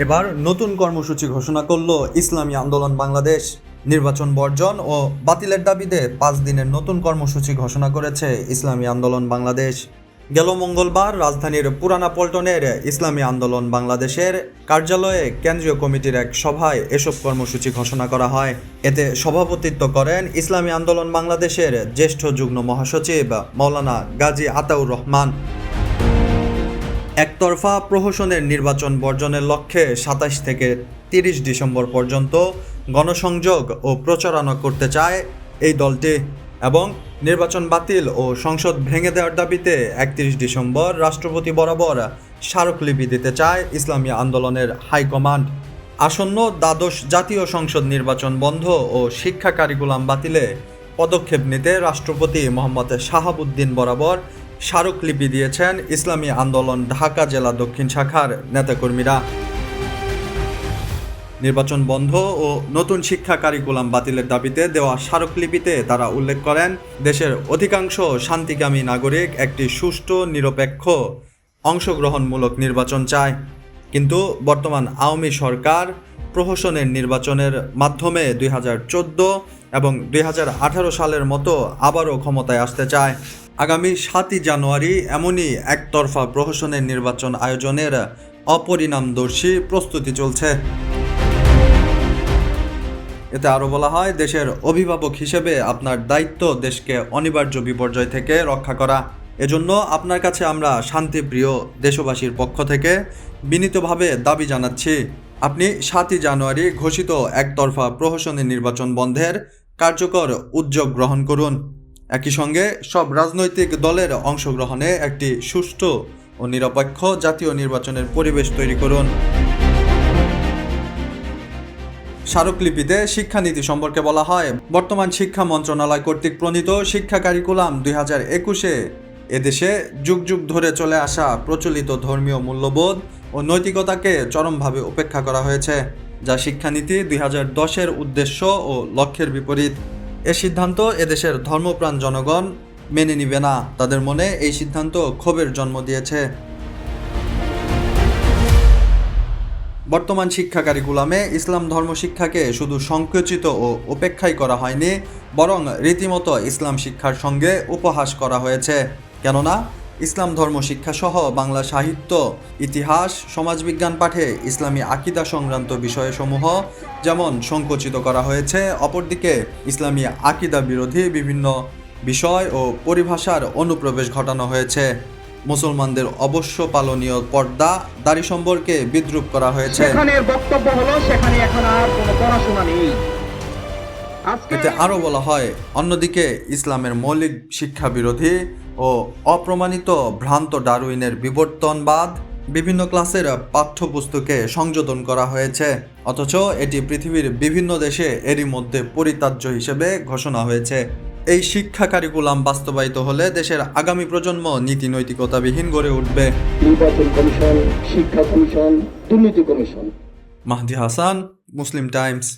এবার নতুন কর্মসূচি ঘোষণা করল ইসলামী আন্দোলন বাংলাদেশ। নির্বাচন বর্জন ও বাতিলের দাবিতে 5 দিনের নতুন কর্মসূচি ঘোষণা করেছে ইসলামী আন্দোলন বাংলাদেশ। গেল মঙ্গলবার রাজধানীর পুরানা পল্টনের ইসলামী আন্দোলন বাংলাদেশের কার্যালয়ে কেন্দ্রীয় কমিটির এক সভায় এসব কর্মসূচি ঘোষণা করা হয়। এতে সভাপতিত্ব করেন ইসলামী আন্দোলন বাংলাদেশের জ্যেষ্ঠ যুগ্ম মহাসচিব মাওলানা গাজী আতাউর রহমান। একতরফা প্রহসনের নির্বাচন বর্জনের লক্ষ্যে 27 থেকে 30 ডিসেম্বর পর্যন্ত গণসংযোগ ও প্রচারণা করতে চায় এই দলটি এবং নির্বাচন বাতিল ও সংসদ ভেঙে দেওয়ার দাবিতে 31 ডিসেম্বর রাষ্ট্রপতি বরাবর স্মারকলিপি দিতে চায় ইসলামী আন্দোলনের হাইকমান্ড। আসন্ন দ্বাদশ জাতীয় সংসদ নির্বাচন বন্ধ ও শিক্ষা কারিকুলাম বাতিলে পদক্ষেপ নিতে রাষ্ট্রপতি মোহাম্মদ শাহাবুদ্দিন বরাবর স্মারকলিপি দিয়েছেন ইসলামী আন্দোলন ঢাকা জেলা দক্ষিণ শাখার নেতাকর্মীরা। নির্বাচন বন্ধ ও নতুন শিক্ষা কারিকুলাম বাতিলের দাবিতে দেওয়া স্মারকলিপিতে তারা উল্লেখ করেন, দেশের অধিকাংশ শান্তিকামী নাগরিক একটি সুষ্ঠু, নিরপেক্ষ, অংশগ্রহণমূলক নির্বাচন চায়। কিন্তু বর্তমান আওয়ামী সরকার প্রহসনের নির্বাচনের মাধ্যমে 2014 এবং 2018 সালের মতো আবারও ক্ষমতায় আসতে চায়। আগামী 7 জানুয়ারি এমনই একতরফা প্রহসনের নির্বাচন আয়োজনের অপরিণামদর্শী প্রস্তুতি চলছে। এতে আরও বলা হয়, দেশের অভিভাবক হিসেবে আপনার দায়িত্ব দেশকে অনিবার্য বিপর্যয় থেকে রক্ষা করা। এজন্য আপনার কাছে আমরা শান্তিপ্রিয় দেশবাসীর পক্ষ থেকে বিনীতভাবে দাবি জানাচ্ছি, আপনি 7 জানুয়ারি ঘোষিত একতরফা প্রহসনের নির্বাচন বন্ধের কার্যকর উদ্যোগ গ্রহণ করুন। একই সঙ্গে সব রাজনৈতিক দলের অংশগ্রহণে একটি সুষ্ঠু ও নিরপেক্ষ জাতীয় নির্বাচনের পরিবেশ তৈরি করুন। স্মারকলিপিতে শিক্ষানীতি সম্পর্কে বলা হয়, বর্তমান শিক্ষা মন্ত্রণালয় কর্তৃক প্রণীত শিক্ষা কারিকুলাম 2021-এ এদেশে যুগ যুগ ধরে চলে আসা প্রচলিত ধর্মীয় মূল্যবোধ ও নৈতিকতাকে চরমভাবে উপেক্ষা করা হয়েছে, যা শিক্ষানীতি 2010-এর উদ্দেশ্য ও লক্ষ্যের বিপরীত। এ সিদ্ধান্ত এদেশের ধর্মপ্রাণ জনগণ মেনে নিবে না। তাদের মনে এই সিদ্ধান্ত ক্ষোভের জন্ম দিয়েছে। বর্তমান শিক্ষা কারিকুলামে ইসলাম ধর্ম শিক্ষাকে শুধু সংকুচিত ও উপেক্ষাই করা হয়নি, বরং রীতিমতো ইসলাম শিক্ষার সঙ্গে উপহাস করা হয়েছে। কেননা ইসলাম ধর্ম শিক্ষাসহ বাংলা সাহিত্য, ইতিহাস, সমাজবিজ্ঞান পাঠে ইসলামী আকিদা সংক্রান্ত বিষয়সমূহ যেমন সংকুচিত করা হয়েছে, অপরদিকে ইসলামী আকিদা বিরোধী বিভিন্ন বিষয় ও পরিভাষার অনুপ্রবেশ ঘটানো হয়েছে। মুসলমানদের অবশ্য পালনীয় পর্দা, দাড়ি সম্পর্কে বিদ্রূপ করা হয়েছে। বক্তব্য হলো সেখানে এখন আর কোনো পড়াশোনা নেই। এতে আরও বলা হয়, অন্যদিকে ইসলামের মৌলিক শিক্ষা বিরোধী ও অপ্রমাণিত ভ্রান্ত ডারউইনের বিবর্তনবাদ বিভিন্ন ক্লাসের পাঠ্যপুস্তকে সংযোজন করা হয়েছে, অথচ এটি পৃথিবীর বিভিন্ন দেশে এরই মধ্যে পরিত্যাজ্য হিসেবে ঘোষণা হয়েছে। এই শিক্ষা কারিকুলাম বাস্তবায়িত হলে দেশের আগামী প্রজন্ম নীতি নৈতিকতাবিহীন গড়ে উঠবে। নির্বাচন কমিশন, শিক্ষা কমিশন, দুর্নীতি কমিশন। মাহদি হাসান, মুসলিম টাইমস।